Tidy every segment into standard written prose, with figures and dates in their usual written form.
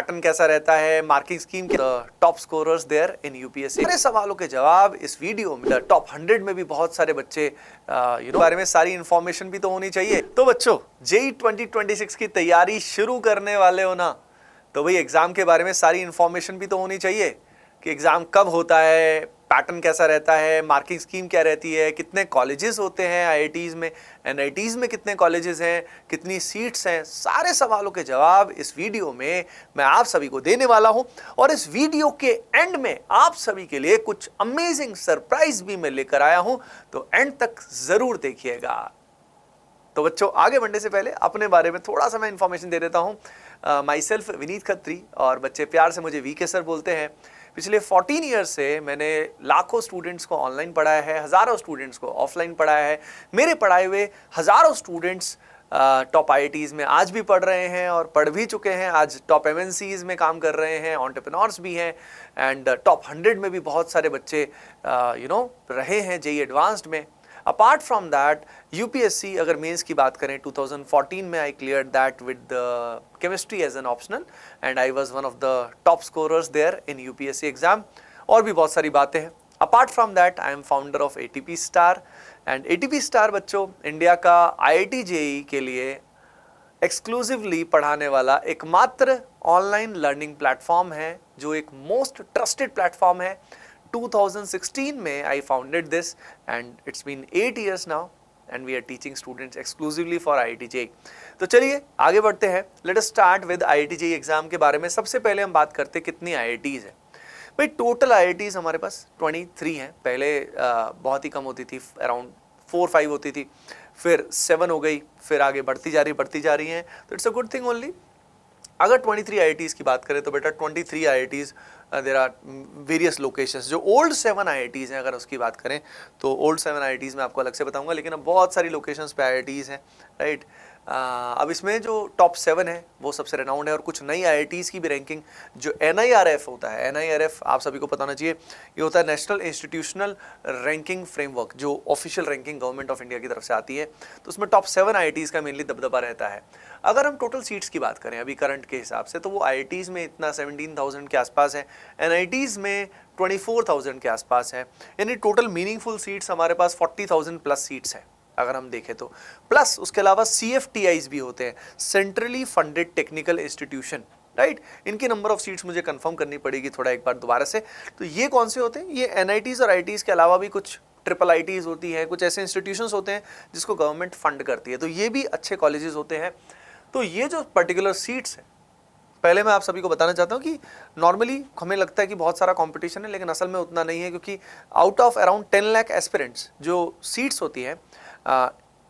Pattern कैसा रहता है, marking scheme, top scorers there in UPSC. सारे सवालों के जवाब इस वीडियो में। टॉप 100 में भी बहुत सारे बच्चे बारे में सारी इंफॉर्मेशन भी तो होनी चाहिए। तो बच्चों, जेई 2026 की तैयारी शुरू करने वाले हो ना, तो भाई एग्जाम के बारे में सारी इंफॉर्मेशन भी तो होनी चाहिए कि एग्जाम कब होता है, पैटर्न कैसा रहता है, मार्किंग स्कीम क्या रहती है, कितने कॉलेजेस होते हैं आईआईटीज में, एनआईटीज में कितने कॉलेजेस हैं, कितनी सीट्स हैं। सारे सवालों के जवाब इस वीडियो में मैं आप सभी को देने वाला हूं। और इस वीडियो के एंड में आप सभी के लिए कुछ अमेजिंग सरप्राइज भी मैं लेकर आया हूं, तो एंड तक जरूर देखिएगा। तो बच्चों, आगे बढ़ने से पहले अपने बारे में थोड़ा सा मैं इंफॉर्मेशन दे देता हूं। माई सेल्फ विनीत खत्री, और बच्चे प्यार से मुझे वीके सर बोलते हैं। पिछले 14 ईयर्स से मैंने लाखों स्टूडेंट्स को ऑनलाइन पढ़ाया है, हज़ारों स्टूडेंट्स को ऑफलाइन पढ़ाया है। मेरे पढ़ाए हुए हज़ारों स्टूडेंट्स टॉप आईआईटीज़ में आज भी पढ़ रहे हैं और पढ़ भी चुके हैं, आज टॉप एमएनसीज़ में काम कर रहे हैं, एंटरप्रेन्योर्स भी हैं, एंड टॉप 100 में भी बहुत सारे बच्चे रहे हैं जेईई एडवांस्ड में। अपार्ट फ्रॉम दैट, यूपीएससी अगर मेंस की बात करें, 2014 में I cleared that with chemistry as an optional, and I was one of the top scorers there in UPSC exam. और भी बहुत सारी बातें हैं। Apart from that, I am founder of ATP star, and ATP star बच्चों India का IIT JEE के लिए एक्सक्लूसिवली पढ़ाने वाला एकमात्र ऑनलाइन लर्निंग प्लेटफॉर्म है, जो एक मोस्ट ट्रस्टेड प्लेटफॉर्म है। 2016 में I founded this, and it's been 8 years now, and we are teaching students exclusively for IIT JEE। तो चलिए आगे बढ़ते हैं। Let us start with IIT JEE exam के बारे में। सबसे पहले हम बात करते हैं कितनी IITs है। भाई टोटल IITs हमारे पास 23 हैं। पहले बहुत ही कम होती थी, अराउंड 4-5 होती थी, फिर 7 हो गई, फिर आगे बढ़ती जा रही हैं। तो it's a good thing only. अगर 23 IITs की बात करें तो बेटा 23 IITs there are various locations. जो ओल्ड 7 IITs हैं, अगर उसकी बात करें तो ओल्ड 7 IITs मैं आपको अलग से बताऊंगा, लेकिन अब बहुत सारी लोकेशंस पे IITs हैं, राइट। अब इसमें जो टॉप 7 है वो सबसे रेनाउंड है, और कुछ नई IITs की भी रैंकिंग, जो NIRF होता है, NIRF आप सभी को पता होना चाहिए, ये होता है नेशनल इंस्टीट्यूशनल रैंकिंग फ्रेमवर्क, जो official ranking government of India की तरफ से आती है। तो उसमें टॉप 7 IITs का मेनली दबदबा रहता है। अगर हम टोटल सीट्स की बात करें अभी करंट के हिसाब से, तो वो IITs में इतना 17,000 के आसपास है, NITs में 24,000 के आसपास है, यानी टोटल मीनिंगफुल सीट्स हमारे पास 40,000 प्लस सीट्स हैं अगर हम देखें तो। प्लस उसके अलावा CFTIs भी होते हैं, centrally funded technical institution, right. इनकी नंबर ऑफ सीट्स मुझे कंफर्म करनी पड़ेगी थोड़ा एक बार दोबारा से। तो ये कौन से होते हैं? ये NITs और IITs के अलावा भी कुछ ट्रिपल IITs होती है, कुछ ऐसे इंस्टीट्यूशंस होते हैं जिसको गवर्नमेंट फंड करती है, तो ये भी अच्छे कॉलेजेस होते हैं। तो ये जो पर्टिकुलर सीट्स हैं, पहले मैं आप सभी को बताना चाहता हूँ कि नॉर्मली हमें लगता है कि बहुत सारा कंपटीशन है, लेकिन असल में उतना नहीं है, क्योंकि out of around 10 lakh aspirants जो सीट्स होती हैं,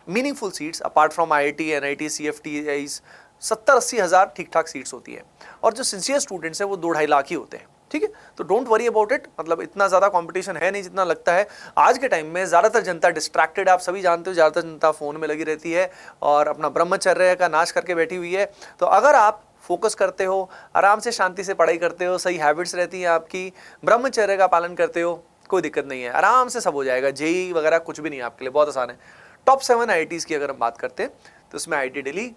meaningful seats apart from IIT, NIT, CFTIs, 70-80 हज़ार ठीक ठाक सीट्स होती हैं, और जो सिंसियर स्टूडेंट्स हैं वो 2-2.5 लाख ही होते हैं, ठीक है। तो डोंट वरी अबाउट इट, मतलब इतना ज़्यादा कंपटीशन है नहीं जितना लगता है। आज के टाइम में ज़्यादातर जनता डिस्ट्रैक्टेड है, आप सभी जानते हो, ज़्यादातर जनता फ़ोन में लगी रहती है और अपना ब्रह्मचर्य का नाश करके बैठी हुई है। तो अगर आप फोकस करते हो, आराम से शांति से पढ़ाई करते हो, सही हैबिट्स रहती हैं आपकी, ब्रह्मचर्य का पालन करते हो, कोई दिक्कत नहीं है, आराम से सब हो जाएगा। जेईई वगैरह कुछ भी नहीं है आपके लिए, बहुत आसान है। टॉप 7 IITs की अगर हम बात करते हैं तो उसमें IIT Delhi,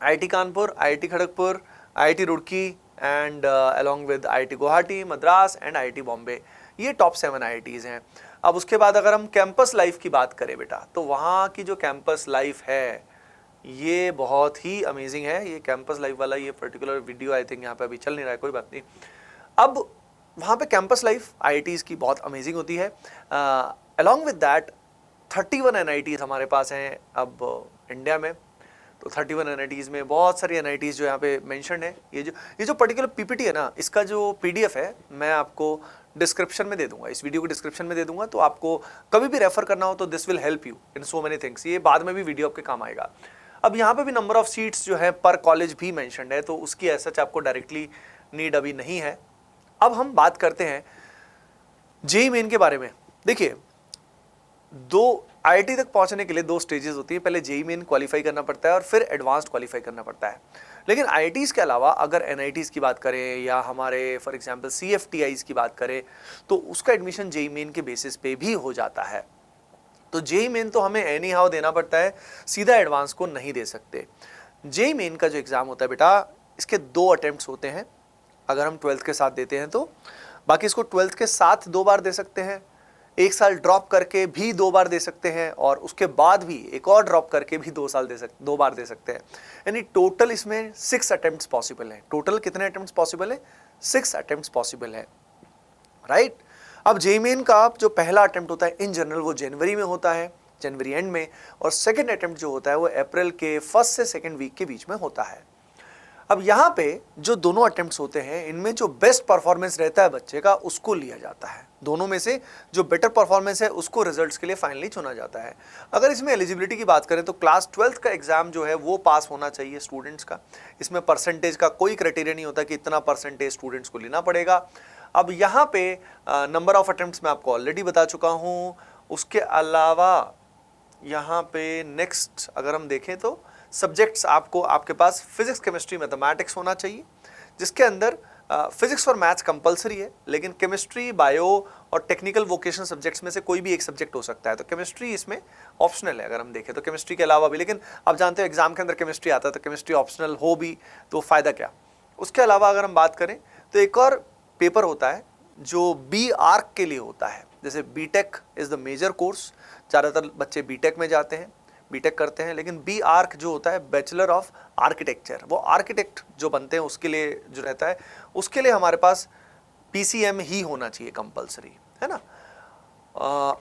IIT Kanpur, IIT Kharagpur, IIT Roorkee, and along with IIT Guwahati, Madras and IIT Bombay, ये टॉप 7 IITs हैं। अब उसके बाद अगर हम कैंपस लाइफ की बात करें बेटा, तो वहाँ की जो कैंपस लाइफ है ये बहुत ही अमेजिंग है। ये कैंपस लाइफ वाला ये पर्टिकुलर वीडियो आई थिंक यहाँ पे अभी चल नहीं रहा है, कोई बात नहीं। अब वहाँ पे कैंपस लाइफ IITs की बहुत अमेजिंग होती है। अलॉन्ग विद दैट 31 NITs हमारे पास हैं अब इंडिया में। तो 31 NITs में बहुत सारी NITs जो यहाँ पे मेंशन है। ये जो पर्टिकुलर PPT है ना, इसका जो PDF है मैं आपको डिस्क्रिप्शन में दे दूंगा, इस वीडियो को डिस्क्रिप्शन में दे दूंगा, तो आपको कभी भी रेफर करना हो तो this will help you in so many things. ये बाद में भी वीडियो आपके काम आएगा। अब यहाँ पे भी नंबर ऑफ सीट्स जो है पर कॉलेज भी मेंशन्ड है, तो उसकी ऐसा आपको डायरेक्टली नीड अभी नहीं है। अब हम बात करते हैं जेईई मेन के बारे में। देखिए, दो IIT तक पहुंचने के लिए 2 स्टेजेस होती है। पहले जेईई मेन क्वालिफाई करना पड़ता है और फिर एडवांस्ड क्वालिफाई करना पड़ता है। लेकिन IITs के अलावा अगर NITs की बात करें या हमारे फॉर एग्जांपल CFTIs की बात करें, तो उसका एडमिशन जेईई मेन के बेसिस पे भी हो जाता है। तो जेईई मेन तो हमें एनी हाउ देना पड़ता है, सीधा एडवांस को नहीं दे सकते। जेईई मेन का जो एग्जाम होता है बेटा, इसके 2 अटेम्प्ट्स होते हैं अगर हम 12th के साथ देते हैं तो। बाकी इसको 12th के साथ 2 बार दे सकते हैं, 1 साल ड्रॉप करके भी 2 बार दे सकते हैं, और उसके बाद भी एक और ड्रॉप करके भी 2 बार दे सकते हैं। यानी टोटल इसमें 6 अटेम्प्ट्स पॉसिबल हैं। टोटल कितने अटेम्प्ट्स पॉसिबल है? 6 अटेम्प्ट्स पॉसिबल है, राइट। अब जेईई मेन का जो पहला अटेम्प्ट होता है इन जनरल वो जनवरी में होता है, जनवरी एंड में, और सेकंड अटेम्प्ट जो होता है वो अप्रैल के फर्स्ट से सेकंड वीक के बीच में होता है। अब यहाँ पे जो दोनों अटेम्प्ट्स होते हैं इनमें जो बेस्ट परफॉर्मेंस रहता है बच्चे का उसको लिया जाता है। दोनों में से जो बेटर परफॉर्मेंस है उसको रिजल्ट्स के लिए फाइनली चुना जाता है। अगर इसमें एलिजिबिलिटी की बात करें तो क्लास 12th का एग्जाम जो है वो पास होना चाहिए स्टूडेंट्स का। इसमें परसेंटेज का कोई क्राइटेरिया नहीं होता कि इतना परसेंटेज स्टूडेंट्स को लेना पड़ेगा। अब यहाँ पे नंबर ऑफ अटेम्प्ट्स मैं आपको ऑलरेडी बता चुका हूँ। उसके अलावा यहाँ पे नेक्स्ट अगर हम देखें तो सब्जेक्ट्स आपको आपके पास फिजिक्स, केमिस्ट्री, मैथमेटिक्स होना चाहिए, जिसके अंदर फिजिक्स और मैथ्स कंपलसरी है, लेकिन केमिस्ट्री, बायो और टेक्निकल वोकेशनल सब्जेक्ट्स में से कोई भी एक सब्जेक्ट हो सकता है। तो केमिस्ट्री इसमें ऑप्शनल है अगर हम देखें तो, केमिस्ट्री के अलावा भी। लेकिन आप जानते हो एग्जाम के अंदर केमिस्ट्री आता है तो केमिस्ट्री ऑप्शनल हो भी तो फ़ायदा क्या। उसके अलावा अगर हम बात करें तो एक और पेपर होता है जो बी आर्क के लिए होता है। जैसे BTech is the major course, ज़्यादातर बच्चे बीटेक में जाते हैं, बीटेक करते हैं, लेकिन बी आर्क जो होता है बैचलर ऑफ आर्किटेक्चर, वो आर्किटेक्ट जो बनते हैं उसके लिए जो रहता है, उसके लिए हमारे पास पीसीएम ही होना चाहिए कंपलसरी, है ना।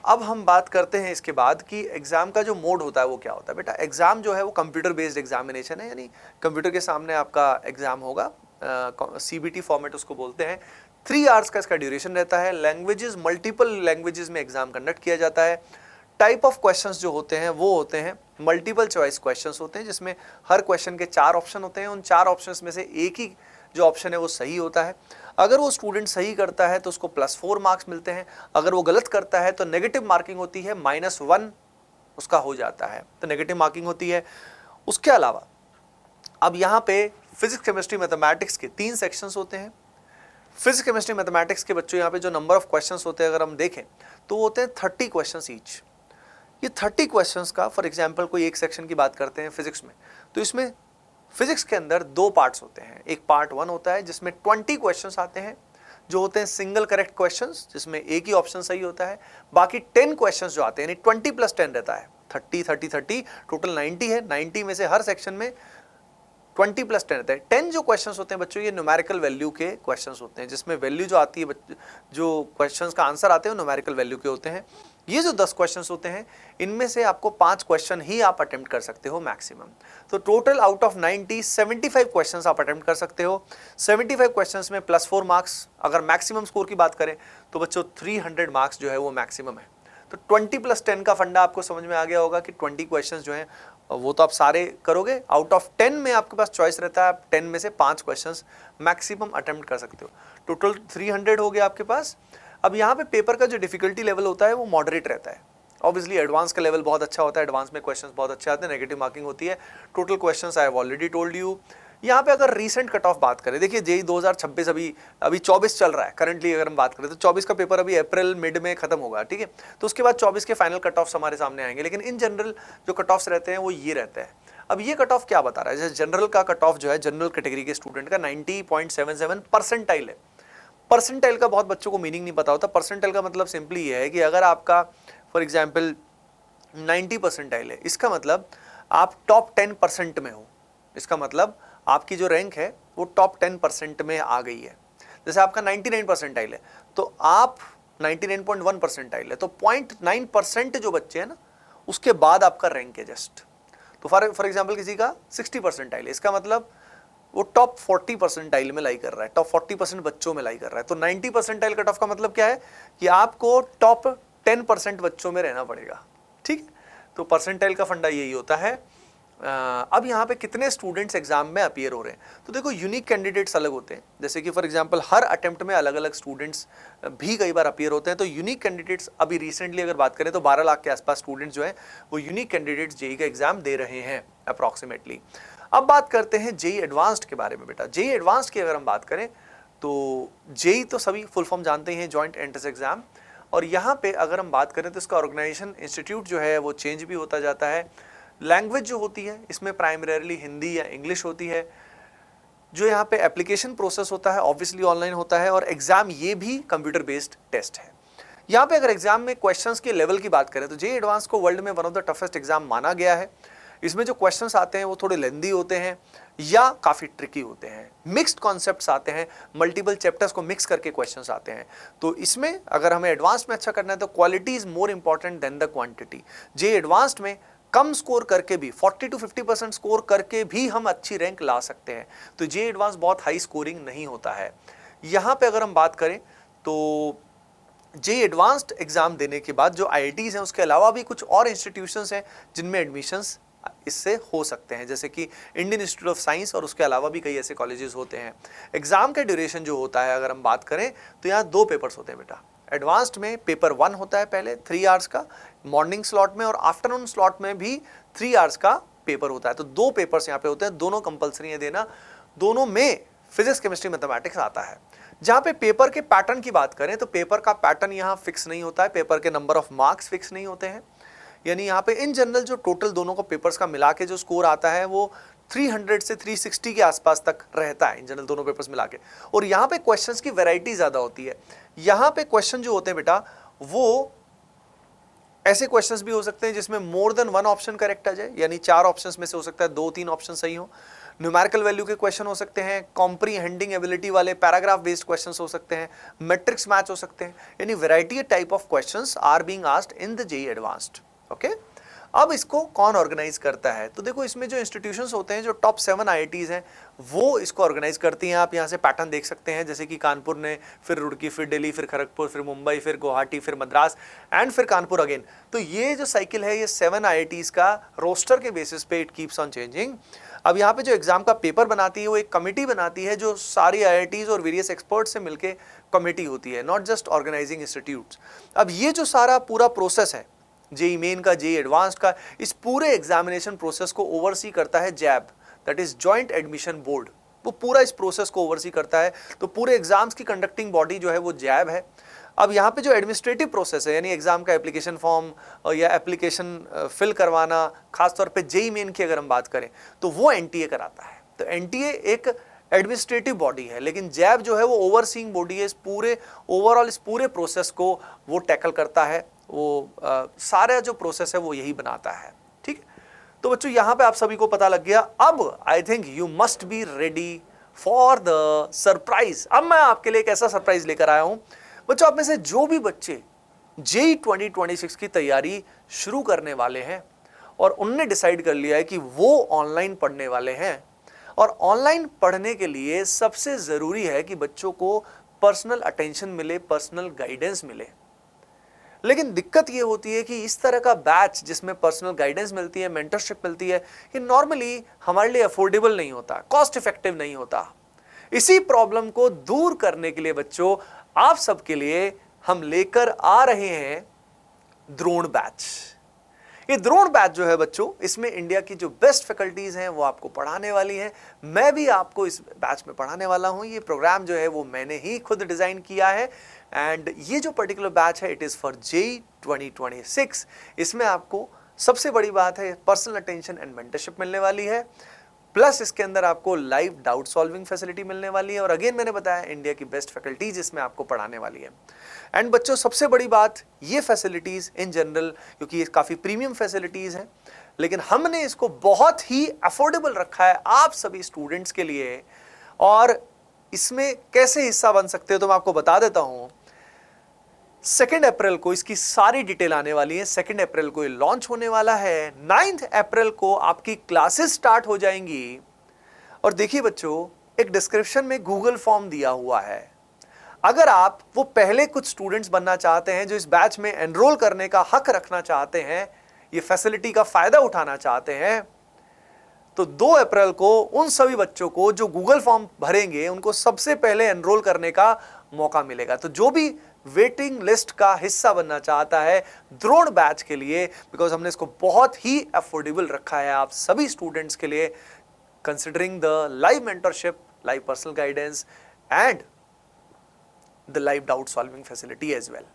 अब हम बात करते हैं इसके बाद कि एग्ज़ाम का जो मोड होता है वो क्या होता है। बेटा एग्ज़ाम जो है वो कंप्यूटर बेस्ड एग्जामिनेशन है, यानी कंप्यूटर के सामने आपका एग्ज़ाम होगा, सीबीटी फॉर्मेट उसको बोलते हैं। 3 आवर्स का इसका ड्यूरेशन रहता है। लैंग्वेजेस, मल्टीपल लैंग्वेजेस में एग्जाम कंडक्ट किया जाता है। टाइप ऑफ क्वेश्चंस जो होते हैं वो होते हैं मल्टीपल चॉइस क्वेश्चंस होते हैं, जिसमें हर क्वेश्चन के 4 ऑप्शन होते हैं। उन 4 ऑप्शंस में से एक ही जो ऑप्शन है वो सही होता है। अगर वो स्टूडेंट सही करता है तो उसको +4 मार्क्स मिलते हैं, अगर वो गलत करता है तो नेगेटिव मार्किंग होती है, -1 उसका हो जाता है, तो नेगेटिव मार्किंग होती है। उसके अलावा अब यहाँ पे फिजिक्स, केमिस्ट्री, मैथमेटिक्स के 3 सेक्शंस होते हैं। फिजिक्स, केमिस्ट्री, मैथमेटिक्स के बच्चों यहाँ पे जो नंबर ऑफ क्वेश्चंस होते हैं अगर हम देखें तो वो होते हैं 30 क्वेश्चंस ईच। ये 30 क्वेश्चंस का, फॉर एग्जांपल कोई एक सेक्शन की बात करते हैं फिजिक्स में, तो इसमें फिजिक्स के अंदर 2 पार्ट्स होते हैं। एक पार्ट 1 होता है जिसमें 20 क्वेश्चंस आते हैं जो होते हैं सिंगल करेक्ट क्वेश्चंस, जिसमें एक ही ऑप्शन सही होता है। बाकी 10 क्वेश्चंस जो आते हैं, यानी 20 + 10 रहता है, 30 30 30 टोटल 90 है। 90 में से हर सेक्शन में 20 + 10 रहता है। 10 जो क्वेश्चंस होते हैं बच्चों ये न्यूमेरिकल वैल्यू के क्वेश्चंस होते हैं, जिसमें वैल्यू जो आती है, जो क्वेश्चंस का आंसर आते हैं वो न्यूमेरिकल वैल्यू के होते हैं। ये जो 10 क्वेश्चंस होते हैं इनमें से आपको 5 क्वेश्चन ही आप अटेम्प्ट कर सकते हो मैक्सिमम। तो टोटल आउट ऑफ 90 75 क्वेश्चंस आप अटेम्प्ट कर सकते हो। 75 क्वेश्चंस में +4 मार्क्स। अगर मैक्सिमम स्कोर की बात करें तो बच्चों 300 मार्क्स जो है वो मैक्सिमम है। तो 20 + 10 का फंडा आपको समझ में आ गया होगा कि 20 क्वेश्चंस जो हैं वो तो आप सारे करोगे। आउट ऑफ 10 में आपके पास चॉइस रहता है, आप 10 में से 5 क्वेश्चंस मैक्सिमम अटेम्प्ट कर सकते हो। टोटल 300 हो गया आपके पास। अब यहाँ पे पेपर का जो डिफिकल्टी लेवल होता है वो मॉडरेट रहता है। ऑब्वियसली एडवांस का लेवल बहुत अच्छा होता है, एडवांस में क्वेश्चंस बहुत अच्छे आते हैं, नेगेटिव मार्किंग होती है। Total questions I have already told you. यहाँ पे अगर रीसेंट कट ऑफ बात करें, देखिए जेईई 2026 अभी 24 चल रहा है करंटली। अगर हम बात करें तो 24 का पेपर अभी अप्रैल मिड में खत्म होगा, ठीक है। तो उसके बाद 24 के फाइनल कट ऑफ्स हमारे सामने आएंगे, लेकिन इन जनरल जो कट ऑफ्स रहते हैं वो ये रहते हैं। अब ये कट ऑफ क्या बता रहा है, जैसे जनरल का कट ऑफ जो है जनरल कैटेगरी के स्टूडेंट का 90.77 परसेंटाइल है। परसेंटाइल का बहुत बच्चों को मीनिंग नहीं पता होता। परसेंटाइल का मतलब सिंपली ये है कि अगर आपका फॉर एग्जाम्पल 90 परसेंटाइल है, इसका मतलब आप टॉप 10% में हो। इसका मतलब आपकी जो रैंक है वो टॉप 10% में आ गई है। जैसे आपका 99 परसेंटाइल है तो आप 99.1 परसेंटाइल है, तो 0.9% जो बच्चे हैं ना उसके बाद आपका रैंक है जस्ट। तो फॉर एग्जाम्पल किसी का 60 परसेंटाइल है, इसका मतलब वो टॉप 40 परसेंटाइल में लाई कर रहा है, टॉप 40% बच्चों में लाई कर रहा है। तो 90 परसेंटाइल कट ऑफ का मतलब क्या है कि आपको टॉप 10% बच्चों में रहना पड़ेगा, ठीक है। तो परसेंटाइल का फंडा यही होता है। अब यहाँ पे कितने स्टूडेंट्स एग्जाम में अपीयर हो रहे हैं, तो देखो यूनिक कैंडिडेट्स अलग होते हैं। जैसे कि फॉर एग्जांपल हर अटेम्प्ट में अलग अलग स्टूडेंट्स भी कई बार अपीयर होते हैं। तो यूनिक कैंडिडेट्स अभी रिसेंटली अगर बात करें तो 12 लाख के आसपास स्टूडेंट्स जो हैं वो यूनिक कैंडिडेट्स जेईई का एग्जाम दे रहे हैं अप्रॉक्सीमेटली। अब बात करते हैं जेईई एडवांस्ड के बारे में। बेटा जेईई एडवांस्ड की अगर हम बात करें तो जेईई तो सभी फुल फॉर्म जानते हैं, जॉइंट एंट्रेंस एग्जाम। और यहाँ पे अगर हम बात करें तो इसका ऑर्गेनाइजेशन इंस्टीट्यूट जो है वो चेंज भी होता जाता है। लैंग्वेज जो होती है इसमें प्राइमरीली हिंदी या इंग्लिश होती है। जो यहाँ पे एप्लीकेशन प्रोसेस होता है ऑब्वियसली ऑनलाइन होता है, और एग्जाम ये भी कंप्यूटर बेस्ड टेस्ट है। यहाँ पे अगर एग्जाम में क्वेश्चंस के लेवल की बात करें तो जेईई एडवांस को वर्ल्ड में one of the toughest exam माना गया है। इसमें जो क्वेश्चंस आते हैं वो थोड़े लेंदी होते हैं या काफ़ी ट्रिकी होते हैं, मिक्स्ड कॉन्सेप्ट्स आते हैं, मल्टीपल चैप्टर्स को मिक्स करके क्वेश्चंस आते हैं। तो इसमें अगर हमें एडवांस में अच्छा करना है तो quality is more important than the quantity. JEE advanced में कम स्कोर करके भी 40 to 50% स्कोर करके भी हम अच्छी रैंक ला सकते हैं। तो जेईई एडवांस बहुत हाई स्कोरिंग नहीं होता है। यहाँ पे अगर हम बात करें तो जेईई एडवांस्ड एग्जाम देने के बाद जो आईआईटीज हैं उसके अलावा भी कुछ और इंस्टीट्यूशंस हैं जिनमें एडमिशंस इससे हो सकते हैं, जैसे कि इंडियन इंस्टीट्यूट ऑफ साइंस और उसके अलावा भी कई ऐसे कॉलेजेस होते हैं। एग्जाम का ड्यूरेशन जो होता है अगर हम बात करें तो यहाँ 2 पेपर्स होते हैं बेटा। एडवांस्ड में पेपर 1 होता है पहले 3 आवर्स का मॉर्निंग स्लॉट में, और आफ्टरनून स्लॉट में भी 3 आवर्स का पेपर होता है। तो 2 पेपर्स यहाँ पे होते हैं, दोनों कंपल्सरी है देना, दोनों में फिजिक्स केमिस्ट्री मैथमेटिक्स आता है। जहाँ पे पेपर के पैटर्न की बात करें तो पेपर का पैटर्न यहाँ फिक्स नहीं होता है, पेपर के नंबर ऑफ मार्क्स फिक्स नहीं होते हैं। यानी यहाँ पे इन जनरल जो टोटल दोनों को पेपर्स का मिला के जो स्कोर आता है वो 300 से 360 के आसपास तक रहता है इन जनरल दोनों पेपर्स मिला के। और यहाँ पे क्वेश्चंस की वैरायटी ज़्यादा होती है। यहाँ पे क्वेश्चन जो होते हैं बेटा वो ऐसे क्वेश्चंस भी हो सकते हैं जिसमें मोर देन 1 ऑप्शन करेक्ट आ जाए, यानी 4 ऑप्शंस में से हो सकता है 2-3 ऑप्शन सही हो। न्यूमेरिकल वैल्यू के क्वेश्चन हो सकते हैं, कॉम्प्रीहेंडिंग एबिलिटी वाले पैराग्राफ बेस्ड क्वेश्चंस हो सकते हैं, मैट्रिक्स मैच हो सकते हैं, यानी variety type of questions are being asked in the JEE advanced. Okay, अब इसको कौन ऑर्गेनाइज करता है? तो देखो इसमें जो इंस्टीट्यूशंस होते हैं, जो टॉप 7 आईआईटीज हैं वो इसको ऑर्गेनाइज करती हैं। आप यहाँ से पैटर्न देख सकते हैं, जैसे कि कानपुर ने, फिर रुड़की, फिर दिल्ली, फिर खड़गपुर, फिर मुंबई, फिर गुवाहाटी, फिर मद्रास एंड फिर कानपुर अगेन। तो ये जो साइकिल है ये 7 आईआईटीज का रोस्टर के बेसिस पे इट कीप्स ऑन चेंजिंग। अब यहाँ पे जो एग्जाम का पेपर बनाती है वो एक कमिटी बनाती है जो सारी आईआईटीज और वेरियस एक्सपर्ट्स से मिलके कमिटी होती है, नॉट जस्ट ऑर्गेनाइजिंग इंस्टीट्यूट्स। अब ये जो सारा पूरा प्रोसेस है जेईई मेन का, जेईई एडवांस्ड का, इस पूरे एग्जामिनेशन प्रोसेस को ओवरसी करता है JAB, that is joint admission board. वो पूरा इस प्रोसेस को ओवरसी करता है। तो पूरे एग्जाम्स की कंडक्टिंग बॉडी जो है वो जैब है। अब यहाँ पे जो एडमिनिस्ट्रेटिव प्रोसेस है, यानी एग्जाम का एप्लीकेशन फॉर्म या एप्लीकेशन फिल करवाना, खासतौर पे जेईई मेन की अगर हम बात करें तो वो एनटीए कराता है। तो एनटीए एक एडमिनिस्ट्रेटिव बॉडी है, लेकिन जैब जो है वो ओवरसीइंग बॉडी है। इस पूरे ओवरऑल इस पूरे प्रोसेस को वो टैकल करता है, वो सारा जो प्रोसेस है वो यही बनाता है। ठीक है, तो बच्चों यहाँ पे आप सभी को पता लग गया। अब I think you must be ready for the surprise. अब मैं आपके लिए एक ऐसा सरप्राइज लेकर आया हूं बच्चों, आप में से जो भी बच्चे जेईई 2026 की तैयारी शुरू करने वाले हैं और उनने डिसाइड कर लिया है कि वो ऑनलाइन पढ़ने वाले हैं, और ऑनलाइन पढ़ने के लिए सबसे जरूरी है कि बच्चों को पर्सनल अटेंशन मिले, पर्सनल गाइडेंस मिले। लेकिन दिक्कत ये होती है कि इस तरह का बैच जिसमें पर्सनल गाइडेंस मिलती है, मेंटरशिप मिलती है, ये नॉर्मली हमारे लिए अफोर्डेबल नहीं होता, कॉस्ट इफेक्टिव नहीं होता। इसी प्रॉब्लम को दूर करने के लिए बच्चों आप सबके लिए हम लेकर आ रहे हैं द्रोण बैच। ये द्रोण बैच जो है बच्चों, इसमें इंडिया की जो बेस्ट फैकल्टीज हैं वो आपको पढ़ाने वाली हैं। मैं भी आपको इस बैच में पढ़ाने वाला हूं। ये प्रोग्राम जो है वो मैंने ही खुद डिजाइन किया है, एंड ये जो पर्टिकुलर बैच है इट इज फॉर जेईई 2026। इसमें आपको सबसे बड़ी बात है पर्सनल अटेंशन एंड मेंटरशिप मिलने वाली है, प्लस इसके अंदर आपको लाइव डाउट सॉल्विंग फैसिलिटी मिलने वाली है, और अगेन मैंने बताया इंडिया की बेस्ट फैकल्टीज इसमें आपको पढ़ाने वाली है। एंड बच्चों सबसे बड़ी बात, ये फैसिलिटीज इन जनरल, क्योंकि ये काफ़ी प्रीमियम फैसिलिटीज हैं, लेकिन हमने इसको बहुत ही अफोर्डेबल रखा है आप सभी स्टूडेंट्स के लिए। और इसमें कैसे हिस्सा बन सकते हो तो मैं आपको बता देता हूं। 2 अप्रैल को इसकी सारी डिटेल आने वाली है। 2 अप्रैल को ये लॉन्च होने वाला है। 9 अप्रैल को आपकी क्लासेस स्टार्ट हो जाएंगी। और देखिए बच्चों, एक डिस्क्रिप्शन में गूगल फॉर्म दिया हुआ है। अगर आप वो पहले कुछ स्टूडेंट्स बनना चाहते हैं जो इस बैच में एनरोल करने का हक रखना चाहते हैं, ये फैसिलिटी का फायदा उठाना चाहते हैं, तो 2 अप्रैल को उन सभी बच्चों को जो गूगल फॉर्म भरेंगे उनको सबसे पहले एनरोल करने का मौका मिलेगा। तो जो भी वेटिंग लिस्ट का हिस्सा बनना चाहता है द्रोण बैच के लिए, बिकॉज हमने इसको बहुत ही अफोर्डेबल रखा है आप सभी स्टूडेंट्स के लिए, considering the live mentorship, live personal guidance and the live doubt solving facility as well.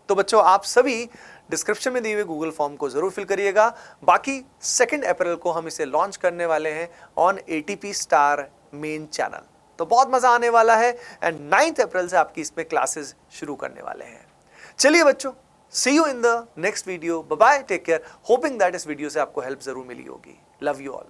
तो बच्चों आप सभी डिस्क्रिप्शन में दिए हुए गूगल फॉर्म को जरूर फिल करिएगा। बाकी 2 अप्रैल को हम इसे लॉन्च करने वाले हैं on ATP star man channel. तो बहुत मजा आने वाला है एंड 9 अप्रैल से आपकी इसमें क्लासेस शुरू करने वाले हैं। चलिए बच्चों, see you in the next video, bye bye, take care. Hoping that इस वीडियो से आपको हेल्प जरूर मिली होगी। Love you all.